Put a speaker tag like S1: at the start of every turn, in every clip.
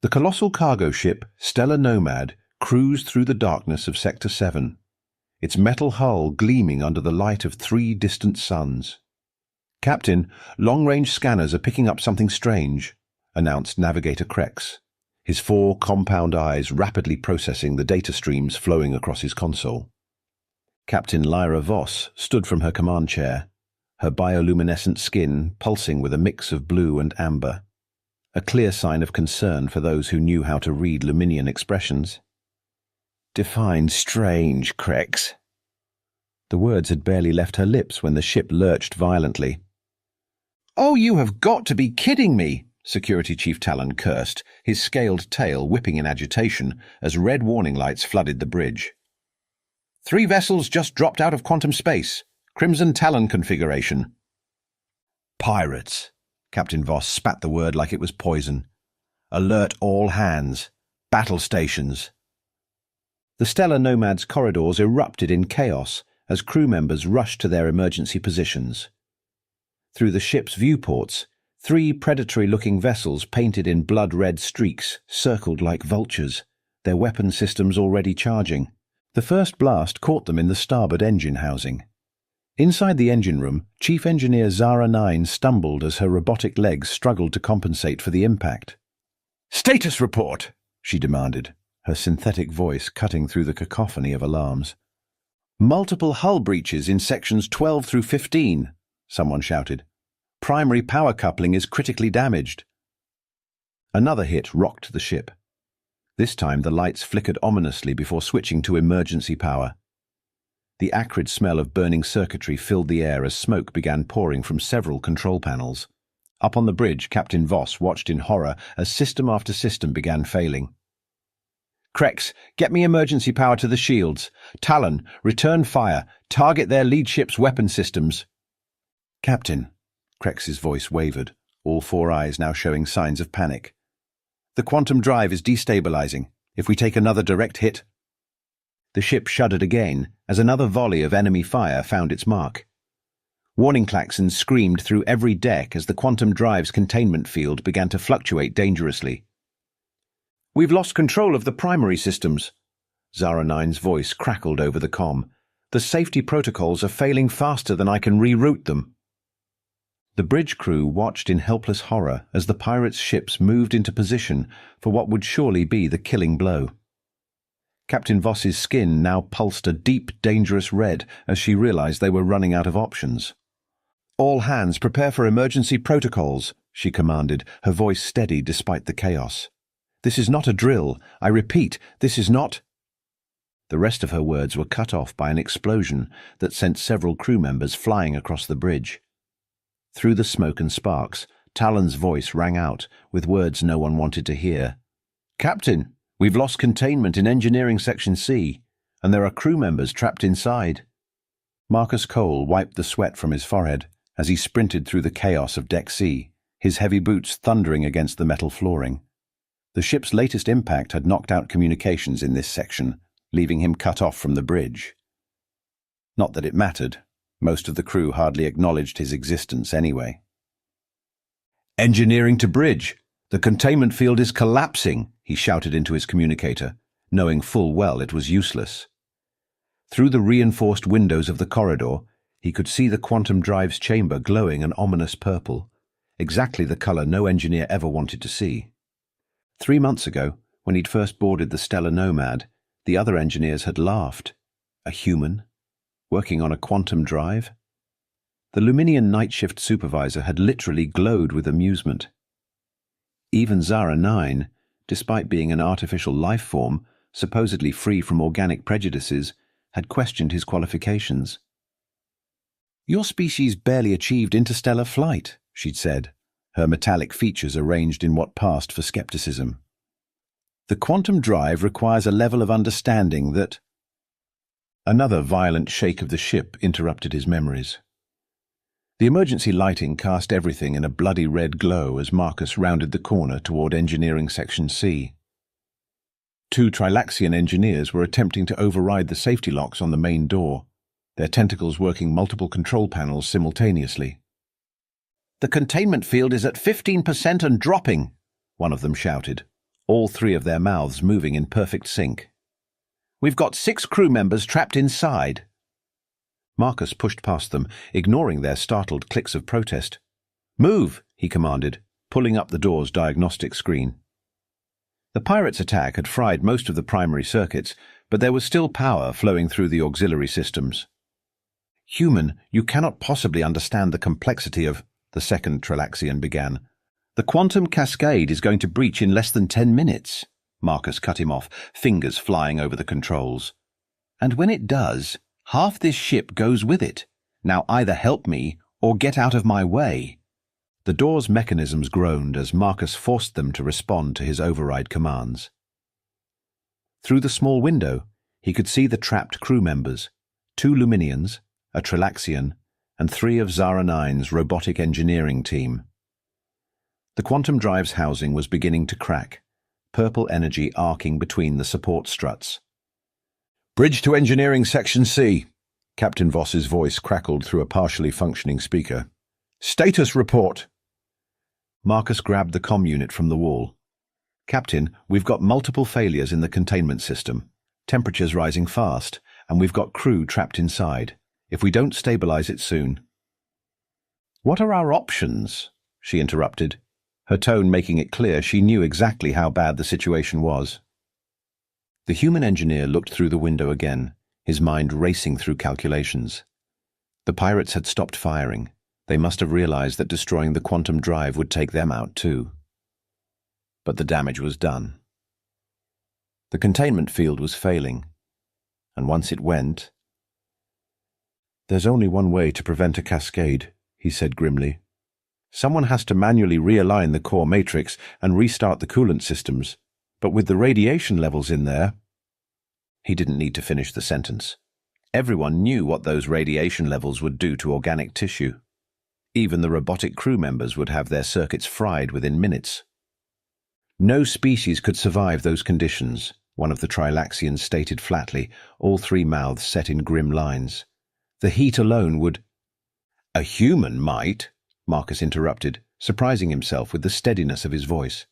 S1: The colossal cargo ship, Stellar Nomad, cruised through the darkness of Sector 7, its metal hull gleaming under the light of 3 distant suns. "Captain, long-range scanners are picking up something strange," announced Navigator Krex, his 4 compound eyes rapidly processing the data streams flowing across his console. Captain Lyra Voss stood from her command chair, her bioluminescent skin pulsing with a mix of blue and amber, a clear sign of concern for those who knew how to read Luminian expressions. "Define strange, Krex." The words had barely left her lips when the ship lurched violently. "Oh, you have got to be kidding me!" Security Chief Talon cursed, his scaled tail whipping in agitation as red warning lights flooded the bridge. 3 vessels just dropped out of quantum space. Crimson Talon configuration." "Pirates." Captain Voss spat the word like it was poison. "Alert all hands. Battle stations." The Stellar Nomad's corridors erupted in chaos as crew members rushed to their emergency positions. Through the ship's viewports, 3 predatory-looking vessels painted in blood-red streaks circled like vultures, their weapon systems already charging. The first blast caught them in the starboard engine housing. Inside the engine room, Chief Engineer Zara 9 stumbled as her robotic legs struggled to compensate for the impact. "Status report," she demanded, her synthetic voice cutting through the cacophony of alarms. "Multiple hull breaches in sections 12 through 15, someone shouted. "Primary power coupling is critically damaged." Another hit rocked the ship. This time the lights flickered ominously before switching to emergency power. The acrid smell of burning circuitry filled the air as smoke began pouring from several control panels. Up on the bridge, Captain Voss watched in horror as system after system began failing. "Krex, get me emergency power to the shields. Talon, return fire. Target their lead ship's weapon systems." "Captain," Krex's voice wavered, all 4 eyes now showing signs of panic. "The quantum drive is destabilizing. If we take another direct hit—" The ship shuddered again as another volley of enemy fire found its mark. Warning klaxons screamed through every deck as the quantum drive's containment field began to fluctuate dangerously. "We've lost control of the primary systems." Zara 9's voice crackled over the comm. "The safety protocols are failing faster than I can reroute them." The bridge crew watched in helpless horror as the pirates' ships moved into position for what would surely be the killing blow. Captain Voss's skin now pulsed a deep, dangerous red as she realized they were running out of options. "All hands prepare for emergency protocols," she commanded, her voice steady despite the chaos. "This is not a drill. I repeat, this is not—" The rest of her words were cut off by an explosion that sent several crew members flying across the bridge. Through the smoke and sparks, Talon's voice rang out with words no one wanted to hear. "Captain, we've lost containment in Engineering Section C, and there are crew members trapped inside." Marcus Cole wiped the sweat from his forehead as he sprinted through the chaos of Deck C, his heavy boots thundering against the metal flooring. The ship's latest impact had knocked out communications in this section, leaving him cut off from the bridge. Not that it mattered. Most of the crew hardly acknowledged his existence anyway. "Engineering to bridge! The containment field is collapsing!" he shouted into his communicator, knowing full well it was useless. Through the reinforced windows of the corridor, he could see the quantum drive's chamber glowing an ominous purple, exactly the color no engineer ever wanted to see. 3 months ago, when he'd first boarded the Stellar Nomad, the other engineers had laughed. A human? Working on a quantum drive? The Luminian night shift supervisor had literally glowed with amusement. Even Zara 9, despite being an artificial life form, supposedly free from organic prejudices, had questioned his qualifications. "Your species barely achieved interstellar flight," she'd said, her metallic features arranged in what passed for skepticism. "The quantum drive requires a level of understanding that—" Another violent shake of the ship interrupted his memories. The emergency lighting cast everything in a bloody red glow as Marcus rounded the corner toward Engineering Section C. 2 Trilaxian engineers were attempting to override the safety locks on the main door, their tentacles working multiple control panels simultaneously. "The containment field is at 15% and dropping," one of them shouted, all three of their mouths moving in perfect sync. "We've got 6 crew members trapped inside." Marcus pushed past them, ignoring their startled clicks of protest. "Move," he commanded, pulling up the door's diagnostic screen. The pirates' attack had fried most of the primary circuits, but there was still power flowing through the auxiliary systems. "Human, you cannot possibly understand the complexity of," the second Tralaxian began. "The quantum cascade is going to breach in less than 10 minutes. Marcus cut him off, fingers flying over the controls. "And when it does, half this ship goes with it. Now either help me or get out of my way." The door's mechanisms groaned as Marcus forced them to respond to his override commands. Through the small window, he could see the trapped crew members, 2 Luminians, a Tralaxian, and 3 of Zara 9's robotic engineering team. The quantum drive's housing was beginning to crack, purple energy arcing between the support struts. "Bridge to engineering section C," Captain Voss's voice crackled through a partially functioning speaker. "Status report." Marcus grabbed the comm unit from the wall. "Captain, we've got multiple failures in the containment system. Temperature's rising fast, and we've got crew trapped inside. If we don't stabilize it soon." "What are our options?" she interrupted, her tone making it clear she knew exactly how bad the situation was. The human engineer looked through the window again, his mind racing through calculations. The pirates had stopped firing. They must have realized that destroying the quantum drive would take them out too. But the damage was done. The containment field was failing, and once it went... "There's only one way to prevent a cascade," he said grimly. "Someone has to manually realign the core matrix and restart the coolant systems, but with the radiation levels in there..." He didn't need to finish the sentence. Everyone knew what those radiation levels would do to organic tissue. Even the robotic crew members would have their circuits fried within minutes. "No species could survive those conditions," one of the Trilaxians stated flatly, all 3 mouths set in grim lines. "The heat alone would..." "A human might," Marcus interrupted, surprising himself with the steadiness of his voice.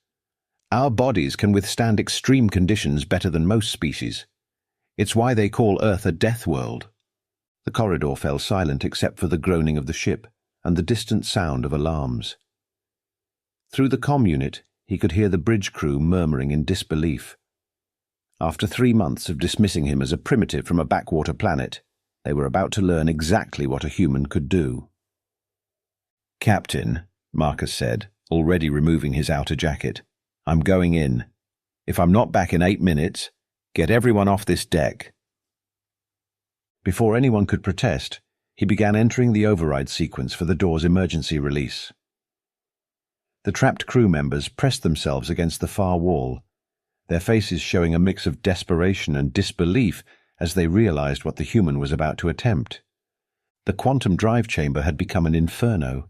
S1: "Our bodies can withstand extreme conditions better than most species. It's why they call Earth a death world." The corridor fell silent except for the groaning of the ship and the distant sound of alarms. Through the comm unit, he could hear the bridge crew murmuring in disbelief. After 3 months of dismissing him as a primitive from a backwater planet, they were about to learn exactly what a human could do. "Captain," Marcus said, already removing his outer jacket, "I'm going in. If I'm not back in 8 minutes, get everyone off this deck." Before anyone could protest, he began entering the override sequence for the door's emergency release. The trapped crew members pressed themselves against the far wall, their faces showing a mix of desperation and disbelief as they realized what the human was about to attempt. The quantum drive chamber had become an inferno.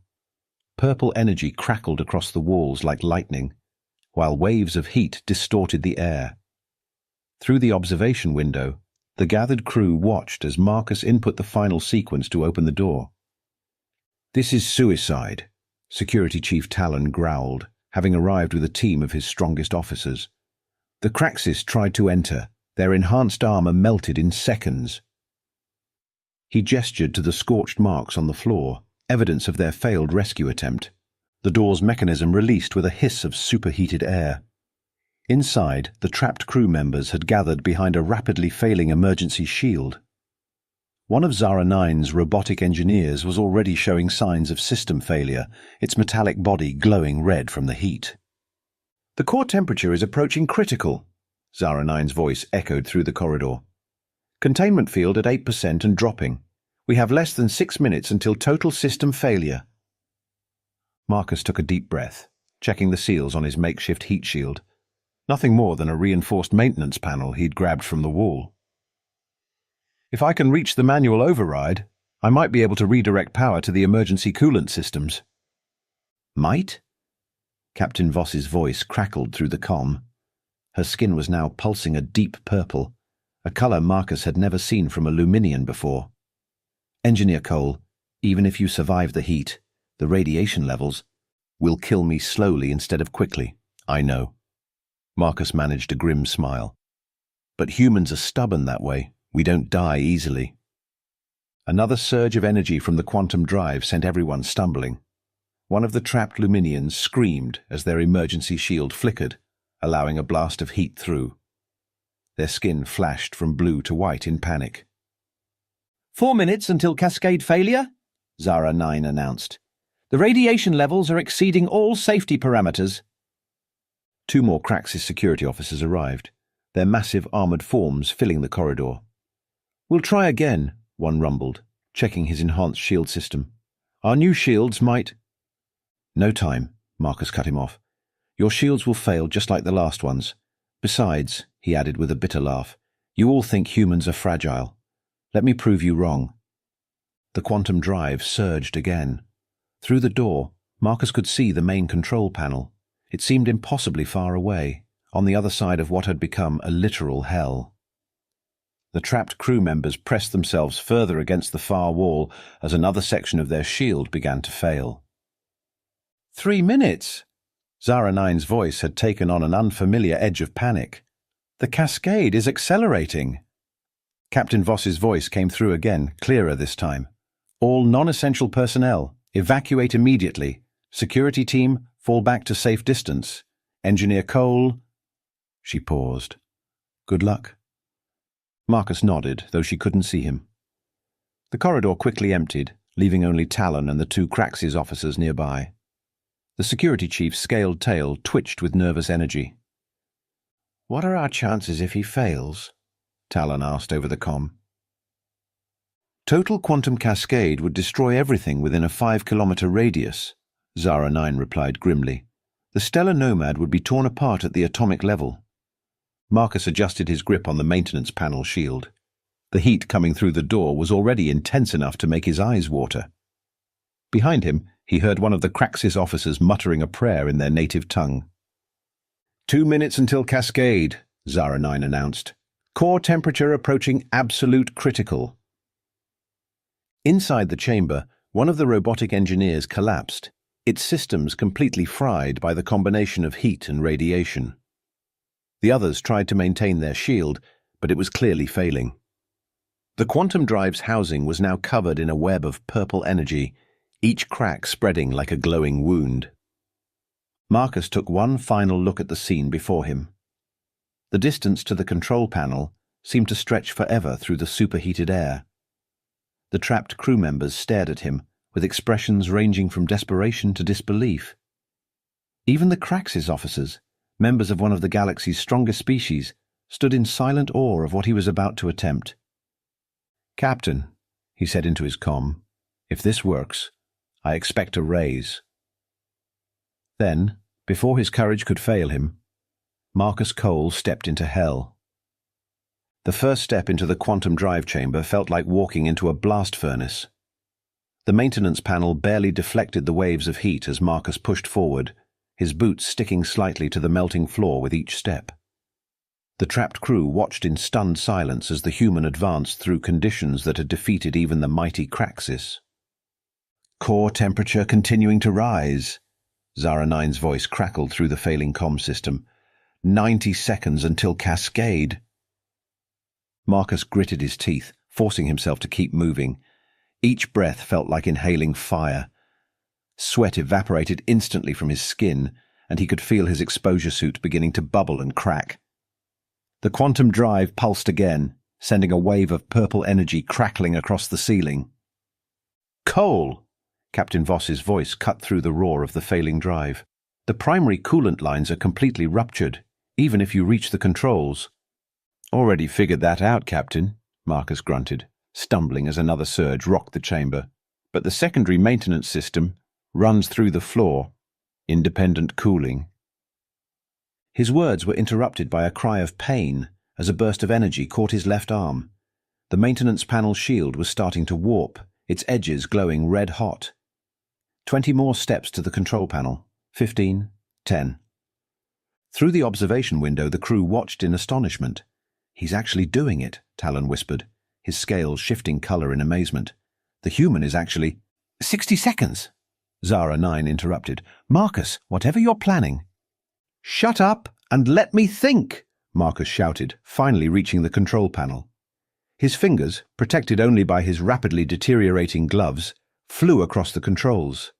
S1: Purple energy crackled across the walls like lightning, while waves of heat distorted the air. Through the observation window, the gathered crew watched as Marcus input the final sequence to open the door. "This is suicide," Security Chief Talon growled, having arrived with a team of his strongest officers. "The Craxis tried to enter. Their enhanced armor melted in seconds." He gestured to the scorched marks on the floor, evidence of their failed rescue attempt. The door's mechanism released with a hiss of superheated air. Inside, the trapped crew members had gathered behind a rapidly failing emergency shield. One of Zara 9's robotic engineers was already showing signs of system failure, its metallic body glowing red from the heat. "The core temperature is approaching critical," Zara 9's voice echoed through the corridor. "Containment field at 8% and dropping. We have less than 6 minutes until total system failure." Marcus took a deep breath, checking the seals on his makeshift heat shield. Nothing more than a reinforced maintenance panel he'd grabbed from the wall. "If I can reach the manual override, I might be able to redirect power to the emergency coolant systems." "Might?" Captain Voss's voice crackled through the comm. Her skin was now pulsing a deep purple, a color Marcus had never seen from a Luminian before. "Engineer Cole, even if you survive the heat, the radiation levels will kill me slowly instead of quickly, I know." Marcus managed a grim smile. But humans are stubborn that way. We don't die easily. Another surge of energy from the quantum drive sent everyone stumbling. One of the trapped Luminians screamed as their emergency shield flickered, allowing a blast of heat through. Their skin flashed from blue to white in panic.
S2: 4 minutes until cascade failure, Zara 9 announced. The radiation levels are exceeding all safety parameters.
S1: 2 more Craxis security officers arrived, their massive armoured forms filling the corridor. "We'll try again," one rumbled, checking his enhanced shield system. "Our new shields might—" "No time," Marcus cut him off. "Your shields will fail just like the last ones. Besides," he added with a bitter laugh, "you all think humans are fragile. Let me prove you wrong." The quantum drive surged again. Through the door, Marcus could see the main control panel. It seemed impossibly far away, on the other side of what had become a literal hell. The trapped crew members pressed themselves further against the far wall as another section of their shield began to fail. 3 minutes! Zara 9's voice had taken on an unfamiliar edge of panic. "The cascade is accelerating." Captain Voss's voice came through again, clearer this time. "All non-essential personnel, evacuate immediately. Security team, fall back to safe distance. Engineer Cole—" She paused. "Good luck." Marcus nodded, though she couldn't see him. The corridor quickly emptied, leaving only Talon and the 2 Craxis officers nearby. The security chief's scaled tail twitched with nervous energy. "What are our chances if he fails?" Talon asked over the comm. "Total quantum cascade would destroy everything within a 5-kilometer radius," Zara 9 replied grimly. "The stellar nomad would be torn apart at the atomic level." Marcus adjusted his grip on the maintenance panel shield. The heat coming through the door was already intense enough to make his eyes water. Behind him, he heard one of the Craxis officers muttering a prayer in their native tongue. 2 minutes until cascade, Zara 9 announced. Core temperature approaching absolute critical. Inside the chamber, one of the robotic engineers collapsed, its systems completely fried by the combination of heat and radiation. The others tried to maintain their shield, but it was clearly failing. The quantum drive's housing was now covered in a web of purple energy, each crack spreading like a glowing wound. Marcus took one final look at the scene before him. The distance to the control panel seemed to stretch forever through the superheated air. The trapped crew members stared at him, with expressions ranging from desperation to disbelief. Even the Craxis officers, members of one of the galaxy's strongest species, stood in silent awe of what he was about to attempt. "Captain," he said into his comm, "if this works, I expect a raise." Then, before his courage could fail him, Marcus Cole stepped into hell. The first step into the quantum drive chamber felt like walking into a blast furnace. The maintenance panel barely deflected the waves of heat as Marcus pushed forward, his boots sticking slightly to the melting floor with each step. The trapped crew watched in stunned silence as the human advanced through conditions that had defeated even the mighty Craxis. "Core temperature continuing to rise," Zara 9's voice crackled through the failing comm system. 90 seconds until cascade." Marcus gritted his teeth, forcing himself to keep moving. Each breath felt like inhaling fire. Sweat evaporated instantly from his skin, and he could feel his exposure suit beginning to bubble and crack. The quantum drive pulsed again, sending a wave of purple energy crackling across the ceiling. "Cole!" Captain Voss's voice cut through the roar of the failing drive. "The primary coolant lines are completely ruptured, even if you reach the controls." "Already figured that out, Captain," Marcus grunted, stumbling as another surge rocked the chamber. "But the secondary maintenance system runs through the floor. Independent cooling." His words were interrupted by a cry of pain as a burst of energy caught his left arm. The maintenance panel shield was starting to warp, its edges glowing red-hot. 20 more steps to the control panel. 15, 10. Through the observation window, the crew watched in astonishment. "He's actually doing it," Talon whispered, his scales shifting color in amazement. "The human is actually—" 60 seconds! Zara 9 interrupted. "Marcus, whatever you're planning—" "Shut up!"
S2: And let me think, Marcus shouted, finally reaching the control panel. His fingers, protected only by his rapidly deteriorating gloves, flew across the controls.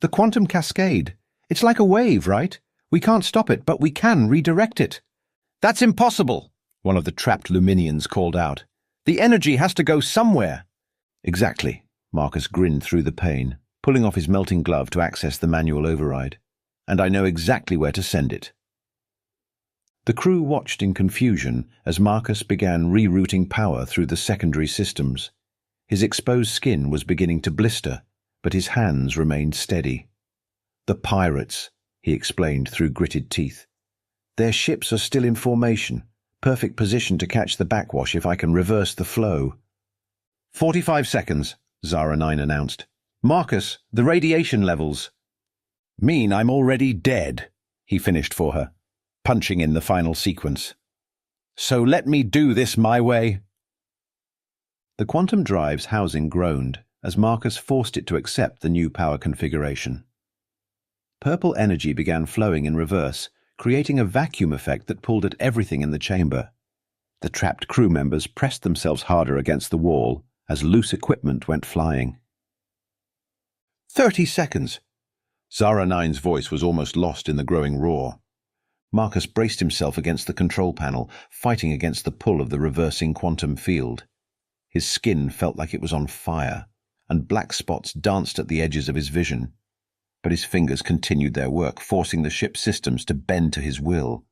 S2: The quantum cascade. It's like a wave, right? We can't stop it, but we can redirect it. That's impossible, one of the trapped Luminians called out. The energy has to go somewhere. Exactly, Marcus grinned through the pain, pulling off his melting glove to access the manual override. And I know exactly where to send it. The crew watched in confusion as Marcus began rerouting power through the secondary systems. His exposed skin was beginning to blister, but his hands remained steady. The pirates, he explained through gritted teeth. Their ships are still in formation, perfect position to catch the backwash if I can reverse the flow. 45 seconds, Zara 9 announced. Marcus, the radiation levels. Mean I'm already dead, he finished for her, punching in the final sequence. So let me do this my way. The quantum drive's housing groaned as Marcus forced it to accept the new power configuration. Purple energy began flowing in reverse, creating a vacuum effect that pulled at everything in the chamber. The trapped crew members pressed themselves harder against the wall as loose equipment went flying. 30 seconds. Zara 9's voice was almost lost in the growing roar. Marcus braced himself against the control panel, fighting against the pull of the reversing quantum field. His skin felt like it was on fire, and black spots danced at the edges of his vision. But his fingers continued their work, forcing the ship's systems to bend to his will.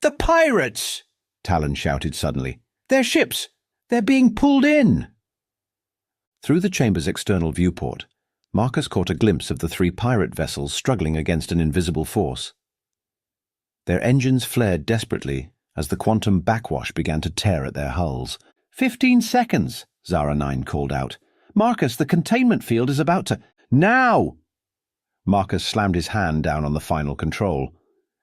S2: "The pirates!" Talon shouted suddenly. "Their ships! They're being pulled in!" Through the chamber's external viewport, Marcus caught a glimpse of the 3 pirate vessels struggling against an invisible force. Their engines flared desperately as the quantum backwash began to tear at their hulls. 15 seconds, Zara 9 called out. "Marcus, the containment field is about to— Now!" Marcus slammed his hand down on the final control,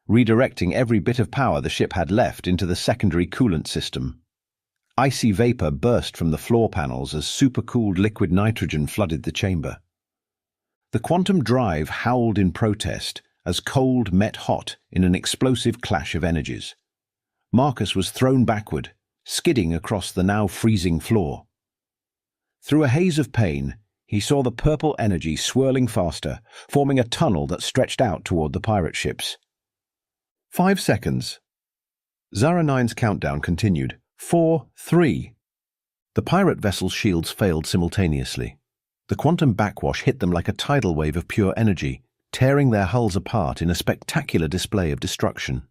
S2: redirecting every bit of power the ship had left into the secondary coolant system. Icy vapor burst from the floor panels as supercooled liquid nitrogen flooded the chamber. The quantum drive howled in protest as cold met hot in an explosive clash of energies. Marcus was thrown backward, skidding across the now freezing floor. Through a haze of pain, he saw the purple energy swirling faster, forming a tunnel that stretched out toward the pirate ships. 5 seconds. Zara 9's countdown continued. 4, 3. The pirate vessel's shields failed simultaneously. The quantum backwash hit them like a tidal wave of pure energy, tearing their hulls apart in a spectacular display of destruction.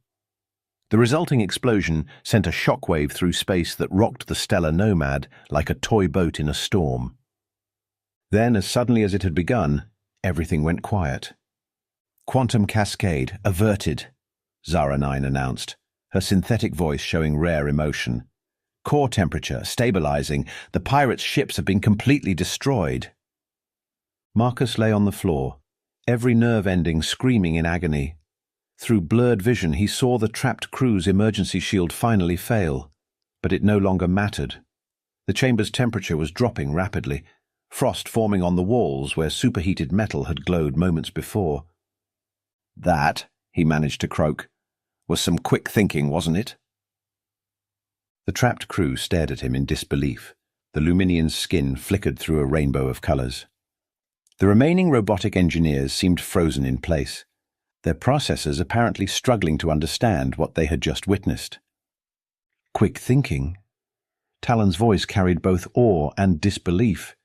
S2: The resulting explosion sent a shockwave through space that rocked the stellar Nomad like a toy boat in a storm. Then, as suddenly as it had begun, everything went quiet. "Quantum cascade averted," Zara 9 announced, her synthetic voice showing rare emotion. "Core temperature stabilizing. The pirates' ships have been completely destroyed." Marcus lay on the floor, every nerve ending screaming in agony. Through blurred vision, he saw the trapped crew's emergency shield finally fail, but it no longer mattered. The chamber's temperature was dropping rapidly, frost forming on the walls where superheated metal had glowed moments before. "That," he managed to croak, "was some quick thinking, wasn't it?" The trapped crew stared at him in disbelief. The Luminian's skin flickered through a rainbow of colors. The remaining robotic engineers seemed frozen in place, their processors apparently struggling to understand what they had just witnessed. "Quick thinking?" Talon's voice carried both awe and disbelief.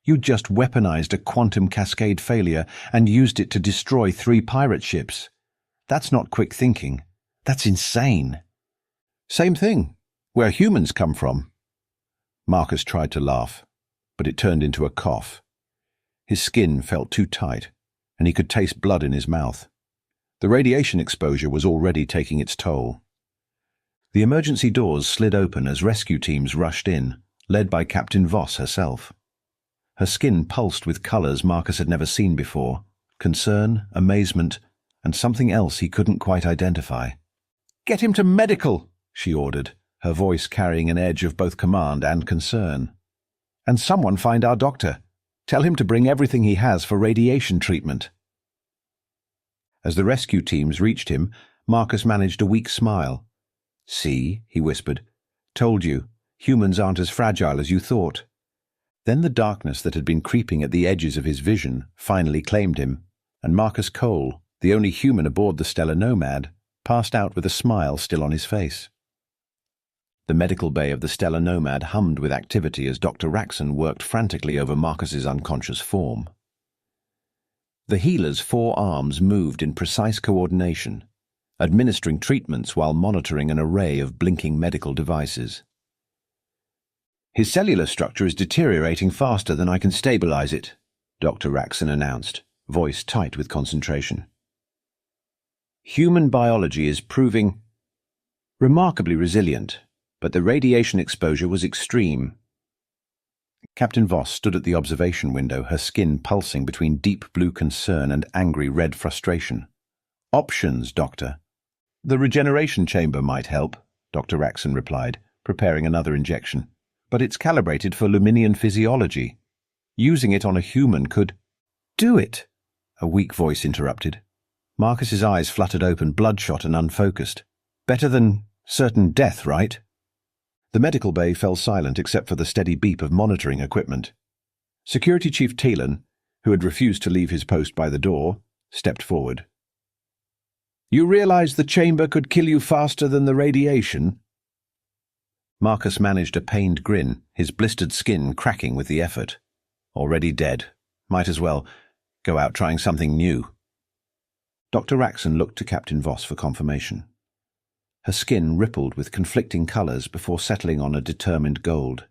S2: "You just weaponized a quantum cascade failure and used it to destroy 3 pirate ships. That's not quick thinking. That's insane." "Same thing. Where humans come from." Marcus tried to laugh, but it turned into a cough. His skin felt too tight, and he could taste blood in his mouth. The radiation exposure was already taking its toll. The emergency doors slid open as rescue teams rushed in, led by Captain Voss herself. Her skin pulsed with colors Marcus had never seen before: concern, amazement, and something else he couldn't quite identify. "Get him to medical," she ordered, her voice carrying an edge of both command and concern. "And someone find our doctor. Tell him to bring everything he has for radiation treatment." As the rescue teams reached him,
S1: Marcus managed a weak smile. "See," he whispered. "Told you, humans aren't as fragile as you thought." Then the darkness that had been creeping at the edges of his vision finally claimed him, and Marcus Cole, the only human aboard the Stellar Nomad, passed out with a smile still on his face. The medical bay of the Stellar Nomad hummed with activity as Dr. Raxon worked frantically over Marcus's unconscious form. The healer's 4 arms moved in precise coordination, administering treatments while monitoring an array of blinking medical devices. "His cellular structure is deteriorating faster than I can stabilize it," Dr. Raxon announced, voice tight with concentration. "Human biology is proving remarkably resilient, but the radiation exposure was extreme." Captain Voss stood at the observation window, her skin pulsing between deep blue concern and angry red frustration. "Options, Doctor." "The regeneration chamber might help," Dr. Raxon replied, preparing another injection. "But it's calibrated for Luminian physiology. Using it on a human could—" "Do it," a weak voice interrupted. Marcus's eyes fluttered open, bloodshot and unfocused. "Better than certain death, right?" The medical bay fell silent except for the steady beep of monitoring equipment. Security Chief Talon, who had refused to leave his post by the door, stepped forward. "You realize the chamber could kill you faster than the radiation?" Marcus managed a pained grin, his blistered skin cracking with the effort. Already dead. Might as well go out trying something new. Dr. Raxon looked to Captain Voss for confirmation. Her skin rippled with conflicting colours before settling on a determined gold.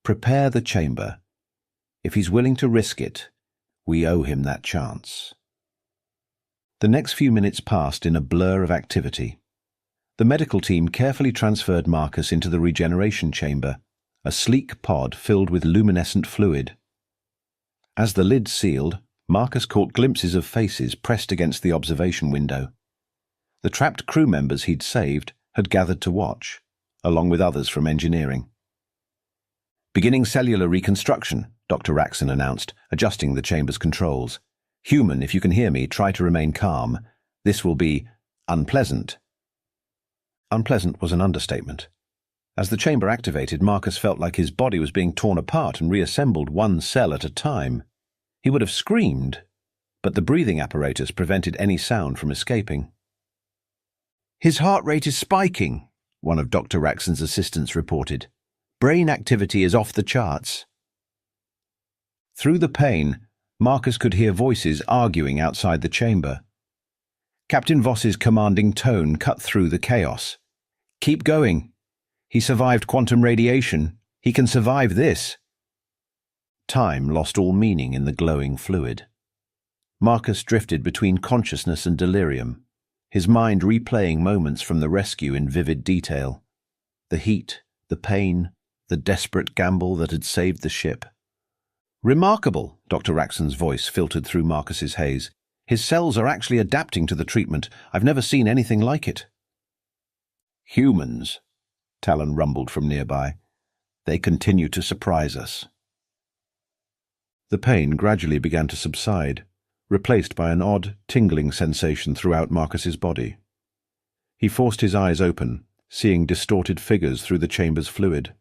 S1: "Prepare the chamber. If he's willing to risk it, we owe him that chance." The next few minutes passed in a blur of activity. The medical team carefully transferred Marcus into the regeneration chamber, a sleek pod filled with luminescent fluid. As the lid sealed, Marcus caught glimpses of faces pressed against the observation window. The trapped crew members he'd saved had gathered to watch, along with others from engineering. "Beginning cellular reconstruction," Dr. Raxon announced, adjusting the chamber's controls. "Human, if you can hear me, try to remain calm. This will be unpleasant." Unpleasant was an understatement. As the chamber activated, Marcus felt like his body was being torn apart and reassembled one cell at a time. He would have screamed, but the breathing apparatus prevented any sound from escaping. "His heart rate is spiking," one of Dr. Raxon's assistants reported. "Brain activity is off the charts." Through the pain, Marcus could hear voices arguing outside the chamber. Captain Voss's commanding tone cut through the chaos. "Keep going. He survived quantum radiation. He can survive this." Time lost all meaning in the glowing fluid. Marcus drifted between consciousness and delirium, his mind replaying moments from the rescue in vivid detail. The heat, the pain, the desperate gamble that had saved the ship. "Remarkable," Dr. Raxon's voice filtered through Marcus's haze. "His cells are actually adapting to the treatment. I've never seen anything like it." "Humans," Talon rumbled from nearby. "They continue to surprise us." The pain gradually began to subside, replaced by an odd, tingling sensation throughout Marcus's body. He forced his eyes open, seeing distorted figures through the chamber's fluid.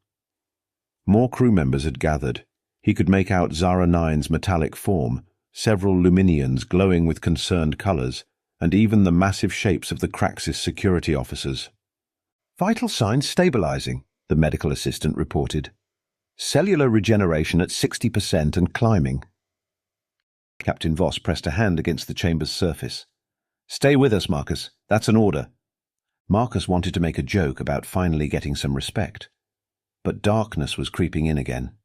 S1: More crew members had gathered. He could make out Zara 9's metallic form, several Luminians glowing with concerned colours, and even the massive shapes of the Craxis security officers. "Vital signs stabilizing," the medical assistant reported. "Cellular regeneration at 60% and climbing." Captain Voss pressed a hand against the chamber's surface. "Stay with us, Marcus. That's an order." Marcus wanted to make a joke about finally getting some respect. But darkness was creeping in again.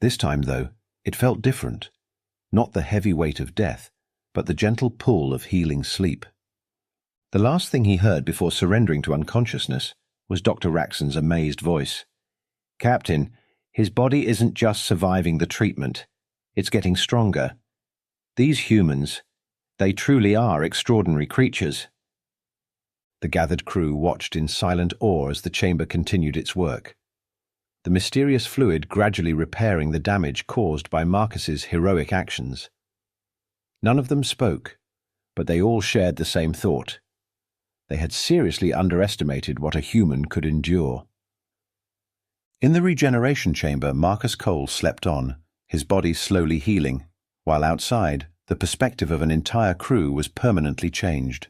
S1: This time, though, it felt different. Not the heavy weight of death, but the gentle pull of healing sleep. The last thing he heard before surrendering to unconsciousness was Dr. Raxon's amazed voice. "Captain, his body isn't just surviving the treatment. It's getting stronger. These humans, they truly are extraordinary creatures." The gathered crew watched in silent awe as the chamber continued its work. The mysterious fluid gradually repairing the damage caused by Marcus's heroic actions. None of them spoke, but they all shared the same thought.
S2: They had seriously underestimated what a human could endure. In the regeneration chamber, Marcus Cole slept on, his body slowly healing, while outside, the perspective of an entire crew was permanently changed.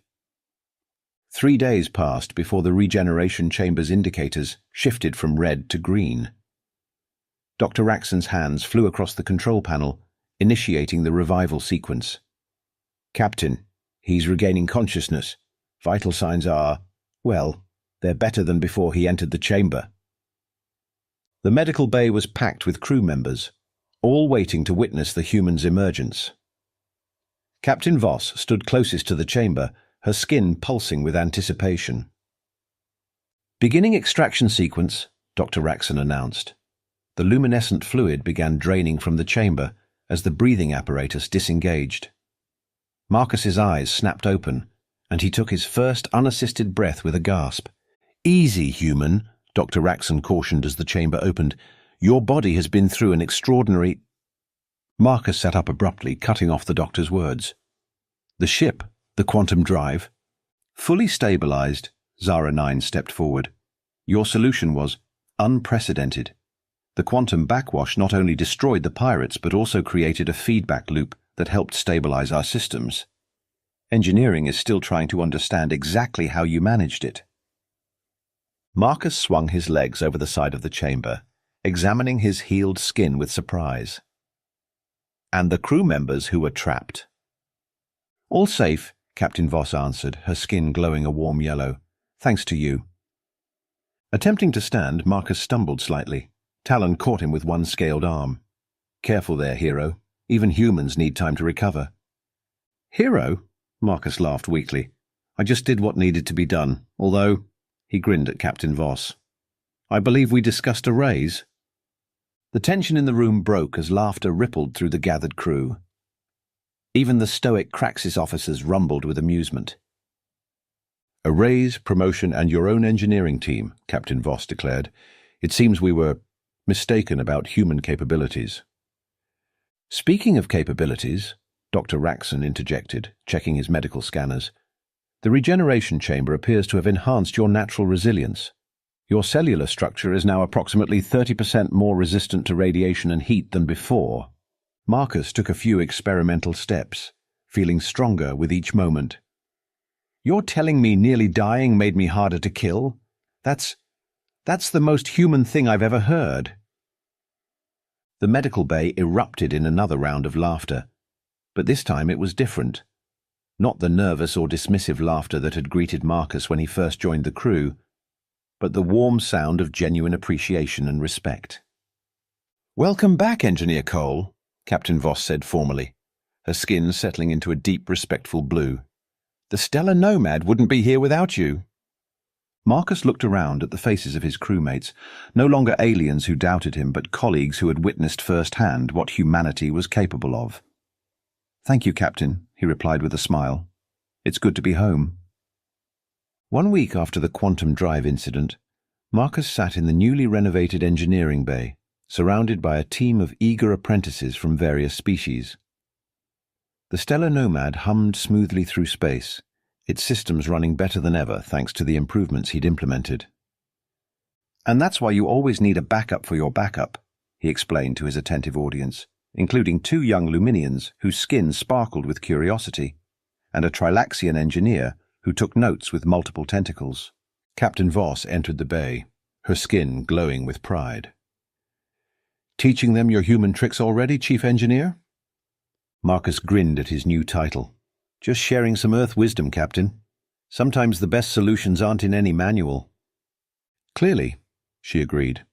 S2: 3 days passed before the regeneration chamber's indicators shifted from red to green. Dr. Raxon's hands flew across the control panel, initiating the revival sequence. "Captain, he's regaining consciousness. Vital signs are, well, they're better than before he entered the chamber." The medical bay was packed with crew members, all waiting to witness the human's emergence. Captain Voss stood closest to the chamber, her skin pulsing with anticipation. "Beginning extraction sequence," Dr. Raxon announced. The luminescent fluid began draining from the chamber as the breathing apparatus disengaged. Marcus's eyes snapped open, and he took his first unassisted breath with a gasp. "Easy, human," Dr. Raxon cautioned as the chamber opened. "Your body has been through an extraordinary—" Marcus sat up abruptly, cutting off the doctor's words. "The ship, the quantum drive." Fully stabilized, Zara 9 stepped forward. "Your solution was unprecedented. The quantum backwash not only destroyed the pirates but also created a feedback loop that helped stabilize our systems. Engineering is still trying to understand exactly how you managed it." Marcus swung his legs over the side of the chamber, examining his healed skin with surprise. "And the crew members who were trapped?" "All safe," Captain Voss answered, her skin glowing a warm yellow. "Thanks to you." Attempting to stand, Marcus stumbled slightly. Talon caught him with one scaled arm. "Careful there, hero. Even humans need time to recover." "Hero?" Marcus laughed weakly. "I just did what needed to be done, although—" he grinned at Captain Voss. "I believe we discussed a raise." The tension in the room broke as laughter rippled through the gathered crew. Even the stoic Craxis officers rumbled with amusement. "A raise, promotion, and your own engineering team," Captain Voss declared. "It seems we were mistaken about human capabilities." "Speaking of capabilities," Dr. Raxon interjected, checking his medical scanners, "the regeneration chamber appears to have enhanced your natural resilience. Your cellular structure is now approximately 30% more resistant to radiation and heat than before." Marcus took a few experimental steps, feeling stronger with each moment. "You're telling me nearly dying made me harder to kill? That's the most human thing I've ever heard." The medical bay erupted in another round of laughter, but this time it was different. Not the nervous or dismissive laughter that had greeted Marcus when he first joined the crew, but the warm sound of genuine appreciation and respect. "Welcome back, Engineer Cole," Captain Voss said formally, her skin settling into a deep, respectful blue. "The Stellar Nomad wouldn't be here without you." Marcus looked around at the faces of his crewmates, no longer aliens who doubted him, but colleagues who had witnessed firsthand what humanity was capable of. "Thank you, Captain," he replied with a smile. "It's good to be home." 1 week after the quantum drive incident, Marcus sat in the newly renovated engineering bay, surrounded by a team of eager apprentices from various species. The Stellar Nomad hummed smoothly through space, its systems running better than ever thanks to the improvements he'd implemented. "And that's why you always need a backup for your backup," he explained to his attentive audience, including 2 young Luminians whose skin sparkled with curiosity, and a Trilaxian engineer who took notes with multiple tentacles. Captain Voss entered the bay, her skin glowing with pride. "Teaching them your human tricks already, Chief Engineer?" Marcus grinned at his new title. "Just sharing some Earth wisdom, Captain. Sometimes the best solutions aren't in any manual." "Clearly," she agreed.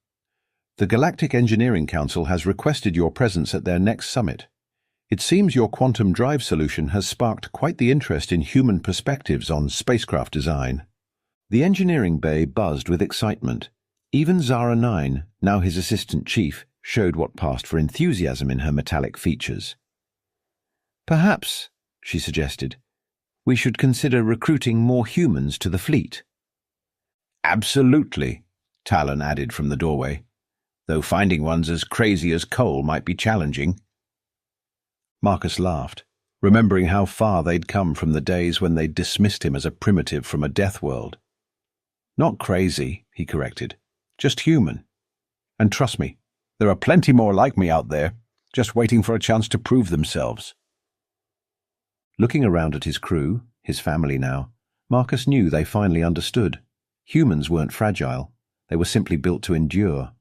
S2: "The Galactic Engineering Council has requested your presence at their next summit. It seems your quantum drive solution has sparked quite the interest in human perspectives on spacecraft design." The engineering bay buzzed with excitement. Even Zara 9, now his assistant chief, showed what passed for enthusiasm in her metallic features. "Perhaps," she suggested, "we should consider recruiting more humans to the fleet." "Absolutely," Talon added from the doorway, "though finding ones as crazy as Cole might be challenging." Marcus laughed.
S1: remembering how far they'd come from the days when they'd dismissed him as a primitive from a death world. "Not crazy," he corrected. "Just human. And trust me, there are plenty more like me out there, just waiting for a chance to prove themselves." Looking around at his crew, his family now, Marcus knew they finally understood. Humans weren't fragile. They were simply built to endure.